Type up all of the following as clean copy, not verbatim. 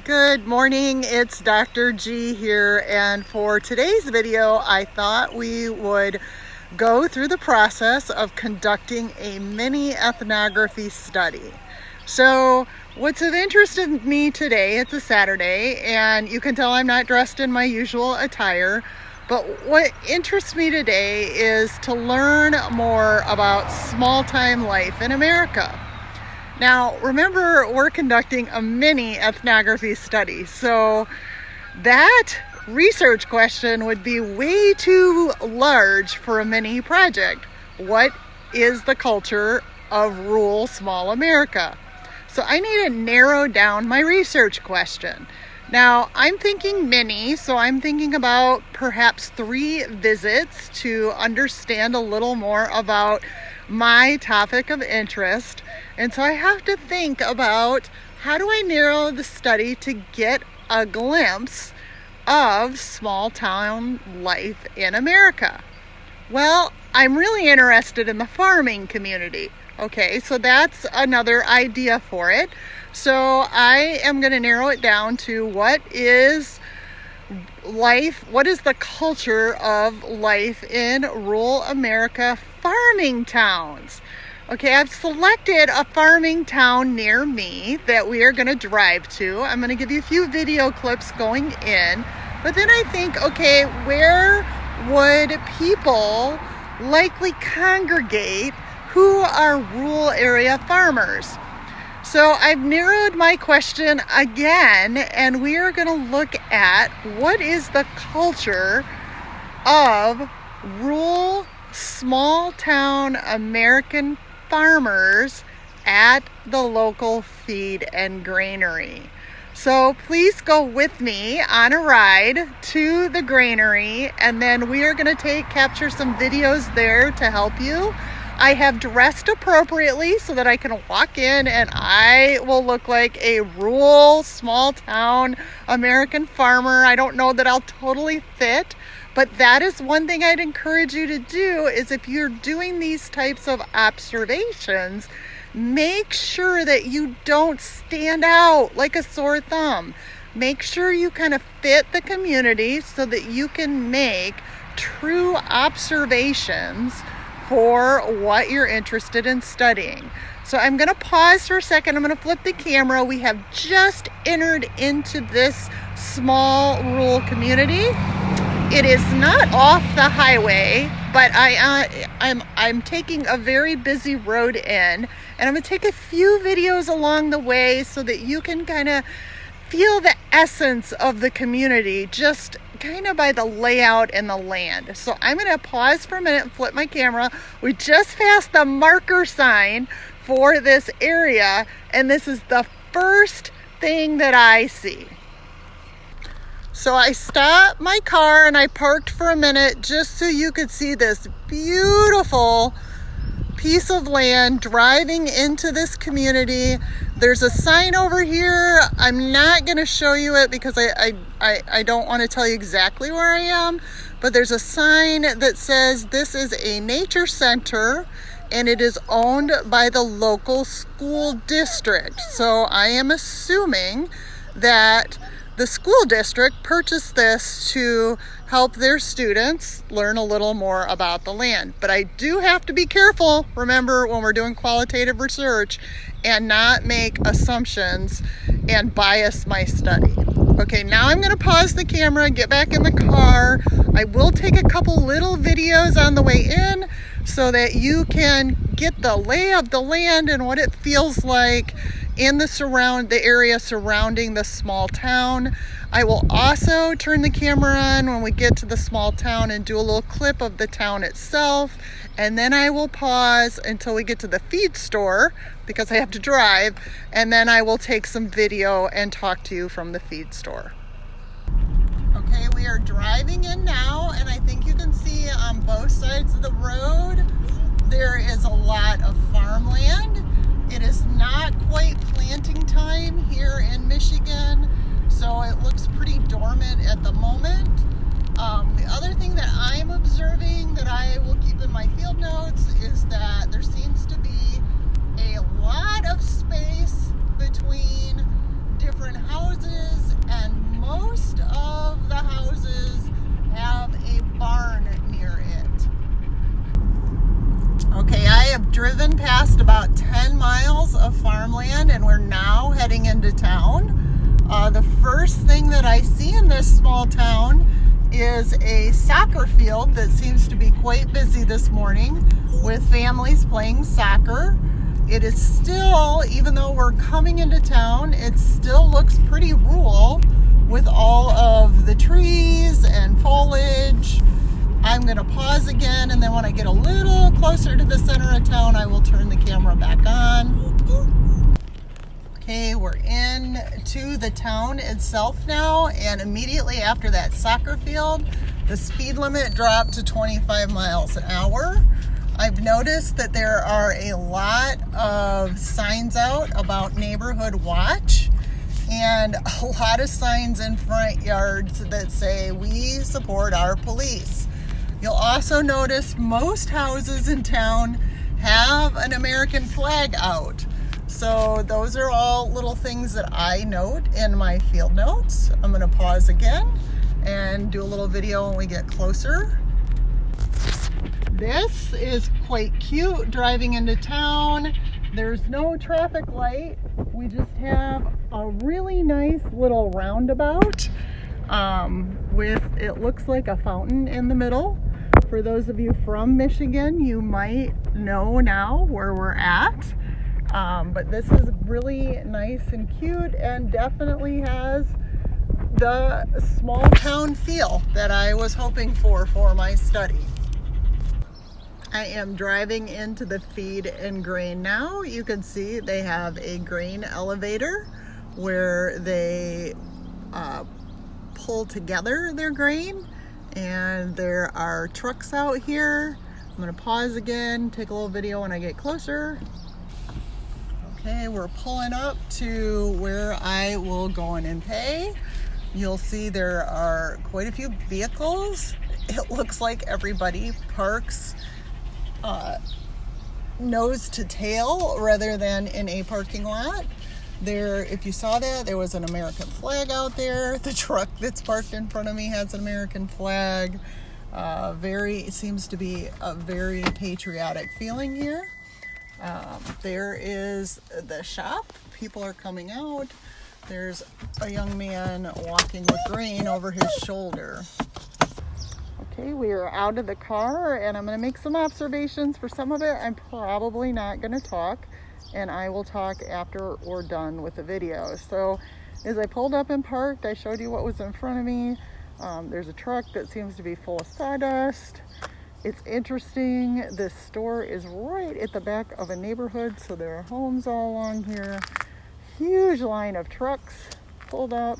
Good morning, it's Dr. G here, and for today's video I thought we would go through the process of conducting a mini ethnography study. So what's of interest to me today, it's a Saturday and you can tell I'm not dressed in my usual attire, but what interests me today is to learn more about small-time life in America. Now, remember, we're conducting a mini ethnography study, so that research question would be way too large for a mini project. What is the culture of rural small America? So I need to narrow down my research question. Now, I'm thinking mini, so I'm thinking about perhaps 3 visits to understand a little more about my topic of interest. And so I have to think about, how do I narrow the study to get a glimpse of small town life in America? Well, I'm really interested in the farming community. Okay, so that's another idea for it. So I am going to narrow it down to what is the culture of life in rural America farming towns. Okay, I've selected a farming town near me that we are going to drive to. I'm going to give you a few video clips going in, but then I think, okay, where would people likely congregate who are rural area farmers? So I've narrowed my question again, and we are going to look at what is the culture of rural small town American farmers at the local feed and granary. So please go with me on a ride to the granary, and then we are going to capture some videos there to help you. I have dressed appropriately so that I can walk in and I will look like a rural small town American farmer. I don't know that I'll totally fit, but that is one thing I'd encourage you to do, is if you're doing these types of observations, make sure that you don't stand out like a sore thumb. Make sure you kind of fit the community so that you can make true observations for what you're interested in studying. So I'm going to pause for a second. I'm going to flip the camera. We have just entered into this small rural community. It is not off the highway, but I'm taking a very busy road in, and I'm going to take a few videos along the way so that you can kind of feel the essence of the community just kind of by the layout and the land. So I'm going to pause for a minute and flip my camera. We just passed the marker sign for this area, and this is the first thing that I see. So I stopped my car and I parked for a minute just so you could see this beautiful piece of land driving into this community. There's a sign over here. I'm not going to show you it because I don't want to tell you exactly where I am, but there's a sign that says this is a nature center and it is owned by the local school district. So I am assuming that the school district purchased this to help their students learn a little more about the land. But I do have to be careful, remember, when we're doing qualitative research, and not make assumptions and bias my study. Okay, now I'm going to pause the camera, get back in the car. I will take a couple little videos on the way in so that you can get the lay of the land and what it feels like in the area surrounding the small town. I will also turn the camera on when we get to the small town and do a little clip of the town itself, and then I will pause until we get to the feed store because I have to drive, and then I will take some video and talk to you from the feed store. Okay, we are driving in now, and I think you can see on both sides of the road there is a lot of farmland. It is not quite planting time here in Michigan, so it looks pretty dormant at the moment. The other thing that I'm observing that I will keep in my field notes is that there seems to be a lot of space between different houses most of the houses have a barn near it. Okay, I have driven past about 10 miles of farmland and we're now heading into town. The first thing that I see in this small town is a soccer field that seems to be quite busy this morning with families playing soccer. It is still, even though we're coming into town, it still looks pretty rural with all of the trees and foliage. I'm going to pause again, and then when I get a little closer to the center of town, I will turn the camera back on. Okay, we're into the town itself now, and immediately after that soccer field, the speed limit dropped to 25 miles an hour. I've noticed that there are a lot of signs out about neighborhood watch and a lot of signs in front yards that say we support our police. You'll also notice most houses in town have an American flag out. So those are all little things that I note in my field notes. I'm going to pause again and do a little video when we get closer. This is quite cute driving into town. There's no traffic light. We just have a really nice little roundabout with, it looks like a fountain in the middle. For those of you from Michigan, you might know now where we're at. But this is really nice and cute and definitely has the small town feel that I was hoping for my study. I am driving into the feed and grain now. You can see they have a grain elevator where they pull together their grain, and there are trucks out here. I'm going to pause again, take a little video when I get closer. Okay, we're pulling up to where I will go in and pay. You'll see there are quite a few vehicles. It looks like everybody parks nose to tail rather than in a parking lot. There, if you saw that, there was an American flag out there. The truck that's parked in front of me has an American flag. It seems to be a very patriotic feeling here. There is the shop. People are coming out. There's a young man walking with grain over his shoulder. Okay, we are out of the car and I'm going to make some observations. For some of it, I'm probably not going to talk, and I will talk after we're done with the video. So as I pulled up and parked, I showed you what was in front of me. There's a truck that seems to be full of sawdust. It's interesting, this store is right at the back of a neighborhood, so there are homes all along here. Huge line of trucks pulled up,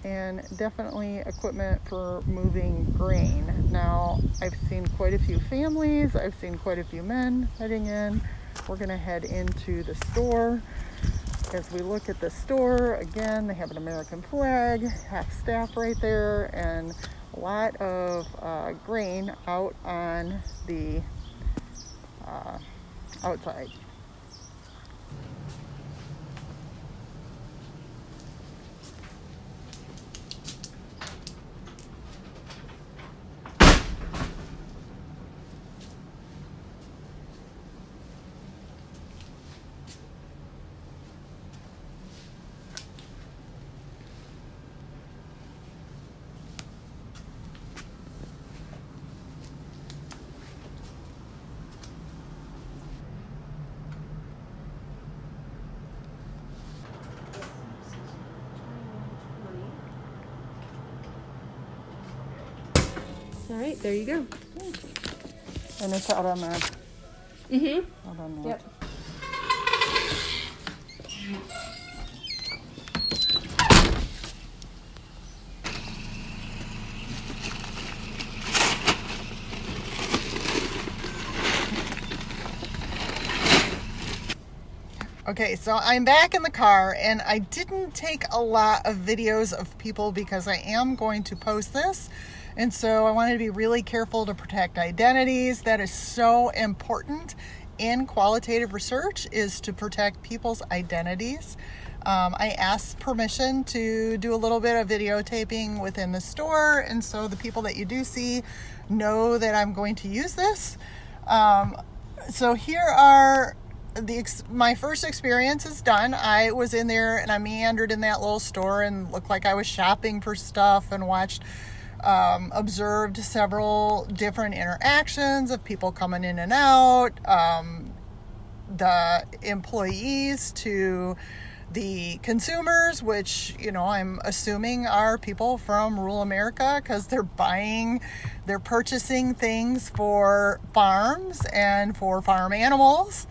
and definitely equipment for moving grain. Now, I've seen quite a few families, I've seen quite a few men heading in. We're gonna head into the store. As we look at the store, again, they have an American flag, half staff right there, and a lot of grain out on the outside. All right, there you go. And it's out on the... Out on the... Yep. Okay, so I'm back in the car, and I didn't take a lot of videos of people because I am going to post this. And so I wanted to be really careful to protect identities. That is so important in qualitative research, is to protect people's identities. I asked permission to do a little bit of videotaping within the store, and so the people that you do see know that I'm going to use this. So here are my first experience is done. I was in there and I meandered in that little store and looked like I was shopping for stuff and observed several different interactions of people coming in and out, the employees to the consumers, which, I'm assuming are people from rural America because they're purchasing things for farms and for farm animals.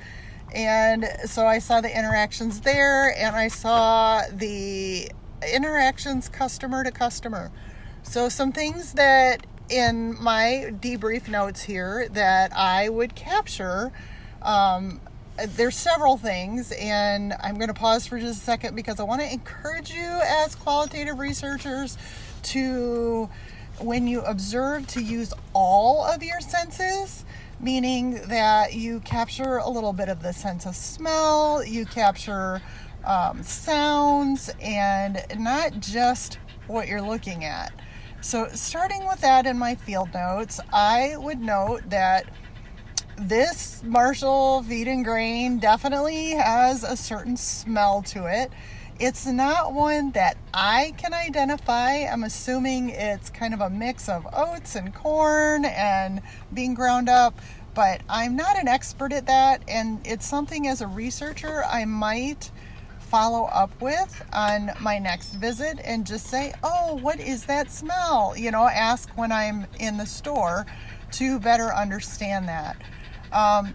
And so I saw the interactions there, and I saw the interactions customer to customer. So some things that in my debrief notes here that I would capture, there's several things, and I'm going to pause for just a second because I want to encourage you as qualitative researchers to, when you observe, to use all of your senses, meaning that you capture a little bit of the sense of smell, you capture sounds, and not just what you're looking at. So starting with that in my field notes, I would note that this Marshall feed and grain definitely has a certain smell to it. It's not one that I can identify. I'm assuming it's kind of a mix of oats and corn and being ground up, but I'm not an expert at that, and it's something as a researcher I might follow up with on my next visit and just say, oh, what is that smell? Ask when I'm in the store to better understand that.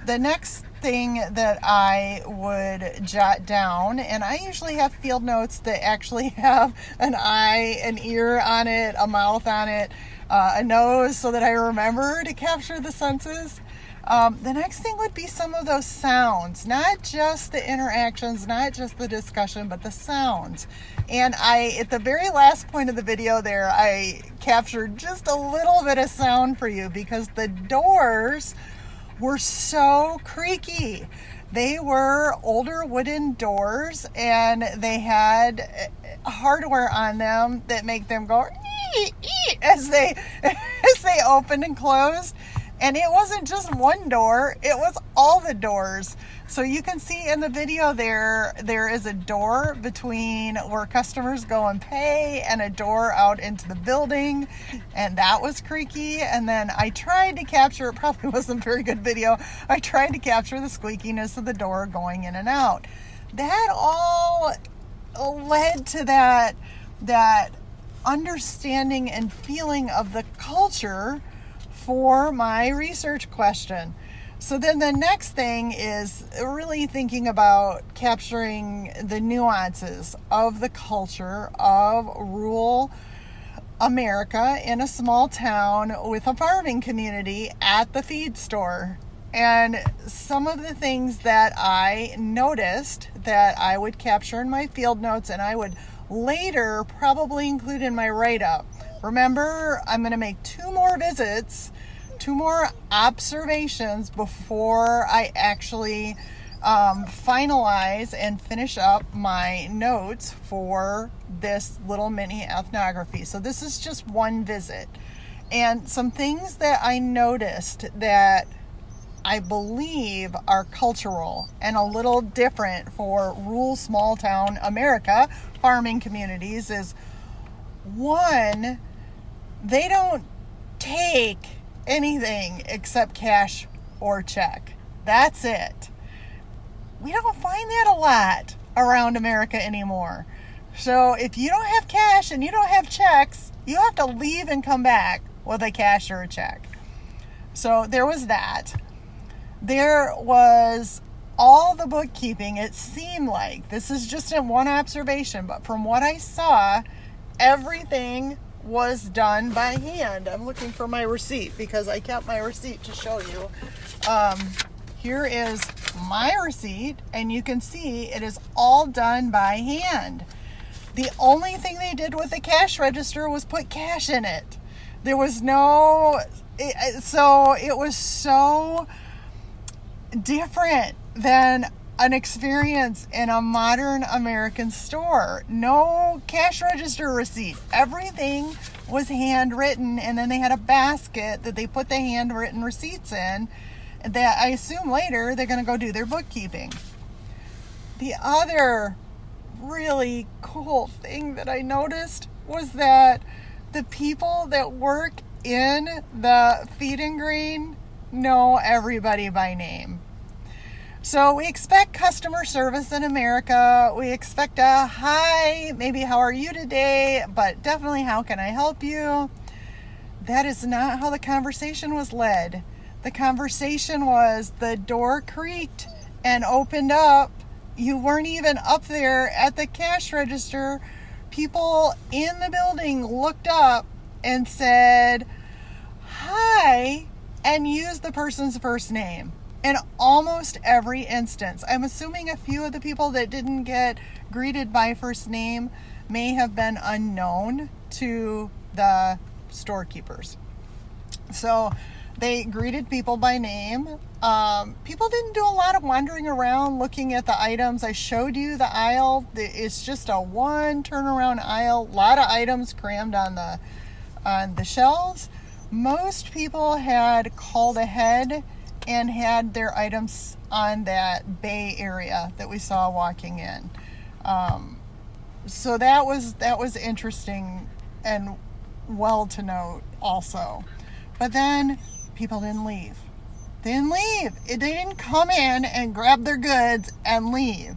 The next thing that I would jot down, and I usually have field notes that actually have an eye, an ear on it, a mouth on it, a nose, so that I remember to capture the senses. The next thing would be some of those sounds, not just the interactions, not just the discussion, but the sounds. And at the very last point of the video there, I captured just a little bit of sound for you because the doors were so creaky. They were older wooden doors, and they had hardware on them that make them go ee, ee, as they opened and closed. And it wasn't just one door, it was all the doors. So you can see in the video there is a door between where customers go and pay and a door out into the building, and that was creaky. And then I tried to capture, it probably wasn't a very good video, I tried to capture the squeakiness of the door going in and out. That all led to that understanding and feeling of the culture for my research question. So then the next thing is really thinking about capturing the nuances of the culture of rural America in a small town with a farming community at the feed store. And some of the things that I noticed that I would capture in my field notes and I would later probably include in my write-up. Remember, I'm going to make 2 more visits, 2 more observations before I actually finalize and finish up my notes for this little mini ethnography. So this is just 1 visit. And some things that I noticed that I believe are cultural and a little different for rural small town America farming communities is, 1, they don't take anything except cash or check. That's it. We don't find that a lot around America anymore. So if you don't have cash and you don't have checks, you have to leave and come back with a cash or a check. So there was that. There was all the bookkeeping. It seemed like, this is just in one observation, but from what I saw, everything was done by hand. I'm looking for my receipt because I kept my receipt to show you. Here is my receipt, and you can see it is all done by hand. The only thing they did with the cash register was put cash in it. There was so it was so different than an experience in a modern American store. No cash register receipt. Everything was handwritten, and then they had a basket that they put the handwritten receipts in that I assume later they're going to go do their bookkeeping. The other really cool thing that I noticed was that the people that work in the feed and grain know everybody by name. So we expect customer service in America. We expect a hi, maybe how are you today, but definitely how can I help you? That is not how the conversation was led. The conversation was the door creaked and opened up. You weren't even up there at the cash register. People in the building looked up and said hi and used the person's first name. In almost every instance. I'm assuming a few of the people that didn't get greeted by first name may have been unknown to the storekeepers. So they greeted people by name. People didn't do a lot of wandering around looking at the items. I showed you the aisle. It's just a one turnaround aisle. A lot of items crammed on the shelves. Most people had called ahead and had their items on that bay area that we saw walking in. So that was interesting and well to note also. But then people didn't leave. They didn't come in and grab their goods and leave.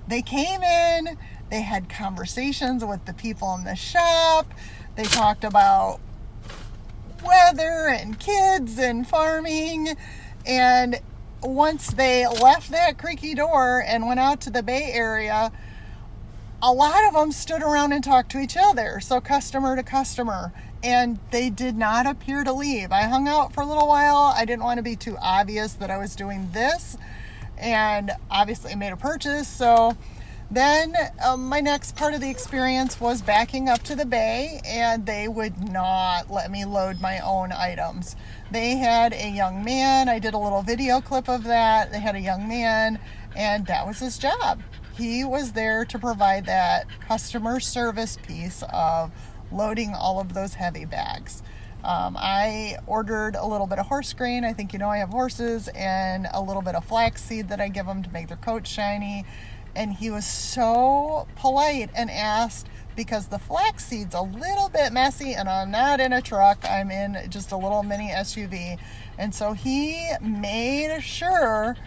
They came in, they had conversations with the people in the shop. They talked about weather and kids and farming. And once they left that creaky door and went out to the bay area, a lot of them stood around and talked to each other, so customer to customer, and they did not appear to leave. I hung out for a little while. I didn't want to be too obvious that I was doing this, and obviously I made a purchase. So then my next part of the experience was backing up to the bay, and they would not let me load my own items. They had a young man. I did a little video clip of that. They had a young man, and that was his job. He was there to provide that customer service piece of loading all of those heavy bags. I ordered a little bit of horse grain. I think you know I have horses, and a little bit of flaxseed that I give them to make their coat shiny. And he was so polite and asked, because the flaxseed's a little bit messy and I'm not in a truck, I'm in just a little mini SUV. And so he made sure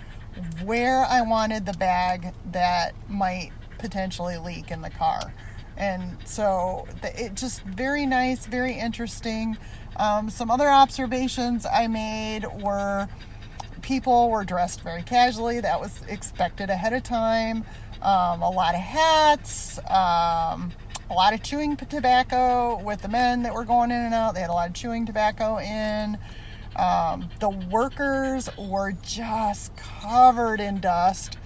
where I wanted the bag that might potentially leak in the car. And so it just very nice, very interesting. Some other observations I made were people were dressed very casually. That was expected ahead of time. A lot of hats, a lot of chewing tobacco with the men that were going in and out. They had a lot of chewing tobacco in. The workers were just covered in dust.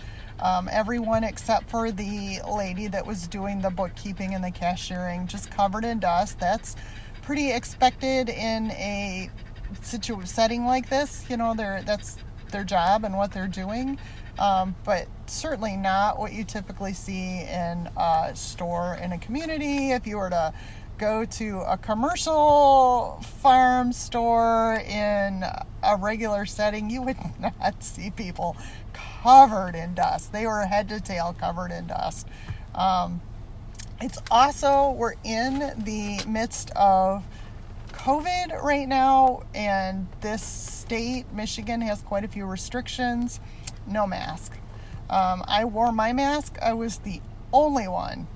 Everyone except for the lady that was doing the bookkeeping and the cashiering, just covered in dust. That's pretty expected in a setting like this. You know, that's their job and what they're doing. But certainly not what you typically see in a store in a community. If you were to go to a commercial farm store in a regular setting, you would not see people covered in dust. They were head to tail covered in dust. It's also, we're in the midst of COVID right now, and this state, Michigan, has quite a few restrictions. No mask. I wore my mask. I was the only one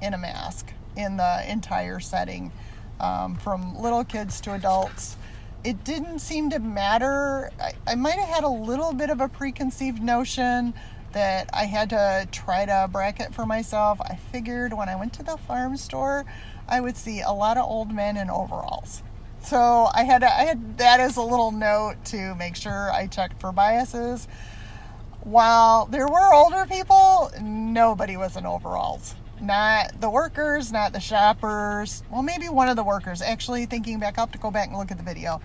in a mask in the entire setting, from little kids to adults. It didn't seem to matter. I might have had a little bit of a preconceived notion that I had to try to bracket for myself. I figured when I went to the farm store, I would see a lot of old men in overalls. So I had that as a little note to make sure I checked for biases. While there were older people, nobody was in overalls. Not the workers, not the shoppers. Well, maybe one of the workers. Actually, thinking back up to go back and look at the video,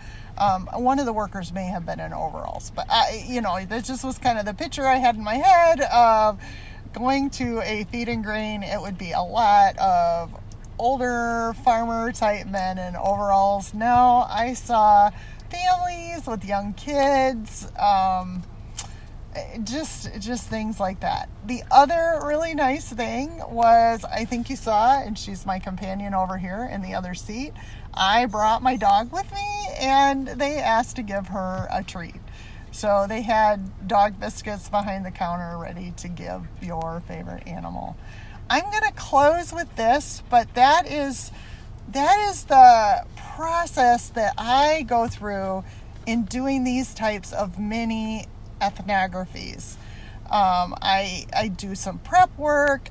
one of the workers may have been in overalls. But, that just was kind of the picture I had in my head of going to a feed and grain. It would be a lot of older farmer type men in overalls. No, I saw families with young kids. Just things like that. The other really nice thing was, I think you saw, and she's my companion over here in the other seat, I brought my dog with me, and they asked to give her a treat. So they had dog biscuits behind the counter ready to give your favorite animal. I'm going to close with this, but that is the process that I go through in doing these types of mini ethnographies. I do some prep work.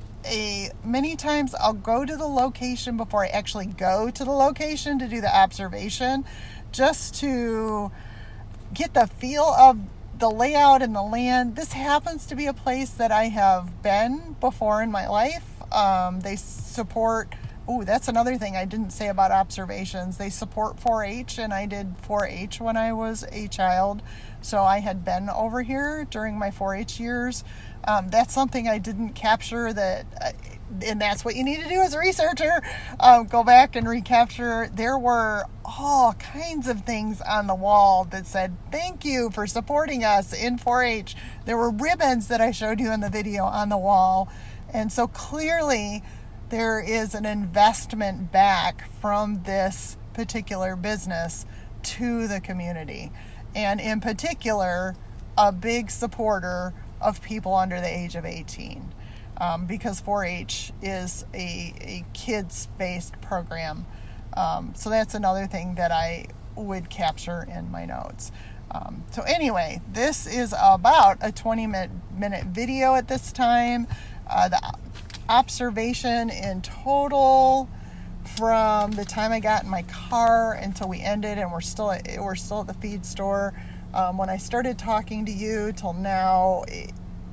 Many times I'll go to the location before I actually go to the location to do the observation, just to get the feel of the layout and the land. This happens to be a place that I have been before in my life. They support, that's another thing I didn't say about observations. They support 4-H, and I did 4-H when I was a child. So I had been over here during my 4-H years. That's something I didn't capture, and that's what you need to do as a researcher. Go back and recapture. There were all kinds of things on the wall that said, thank you for supporting us in 4-H. There were ribbons that I showed you in the video on the wall. And so clearly there is an investment back from this particular business to the community. And in particular, a big supporter of people under the age of 18, because 4-H is a kids-based program. So that's another thing that I would capture in my notes. So anyway, this is about a 20-minute video at this time. The observation in total from the time I got in my car until we ended, and we're still at the feed store. When I started talking to you till now,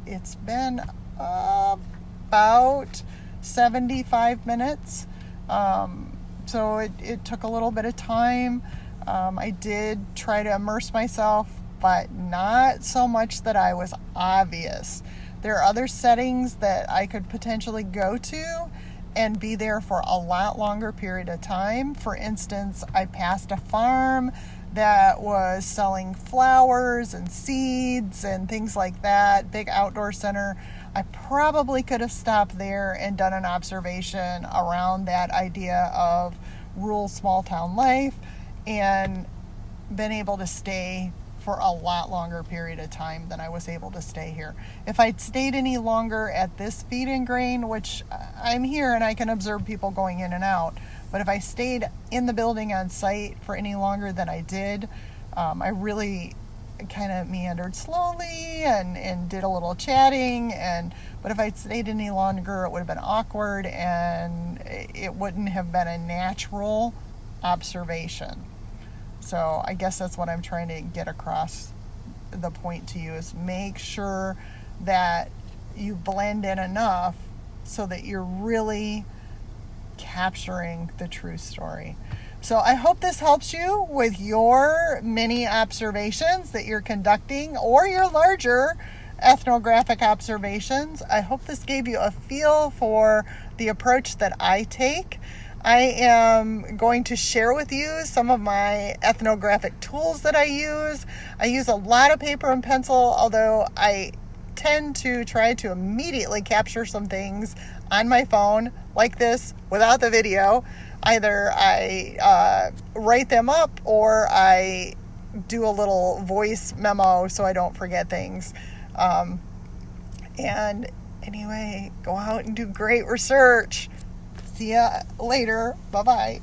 it's been about 75 minutes. So it took a little bit of time. I did try to immerse myself, but not so much that I was obvious. There are other settings that I could potentially go to and be there for a lot longer period of time. For instance, I passed a farm that was selling flowers and seeds and things like that, big outdoor center. I probably could have stopped there and done an observation around that idea of rural small town life and been able to stay for a lot longer period of time than I was able to stay here. If I'd stayed any longer at this feed and grain, which I'm here and I can observe people going in and out, but if I stayed in the building on site for any longer than I did, I really kind of meandered slowly and did a little chatting. But if I'd stayed any longer, it would have been awkward and it wouldn't have been a natural observation. So I guess that's what I'm trying to get across the point to you, is make sure that you blend in enough so that you're really capturing the true story. So I hope this helps you with your mini observations that you're conducting or your larger ethnographic observations. I hope this gave you a feel for the approach that I take. I am going to share with you some of my ethnographic tools that I use. I use a lot of paper and pencil, although I tend to try to immediately capture some things on my phone like this without the video. Either I write them up or I do a little voice memo so I don't forget things. And anyway, go out and do great research. See ya later. Bye-bye.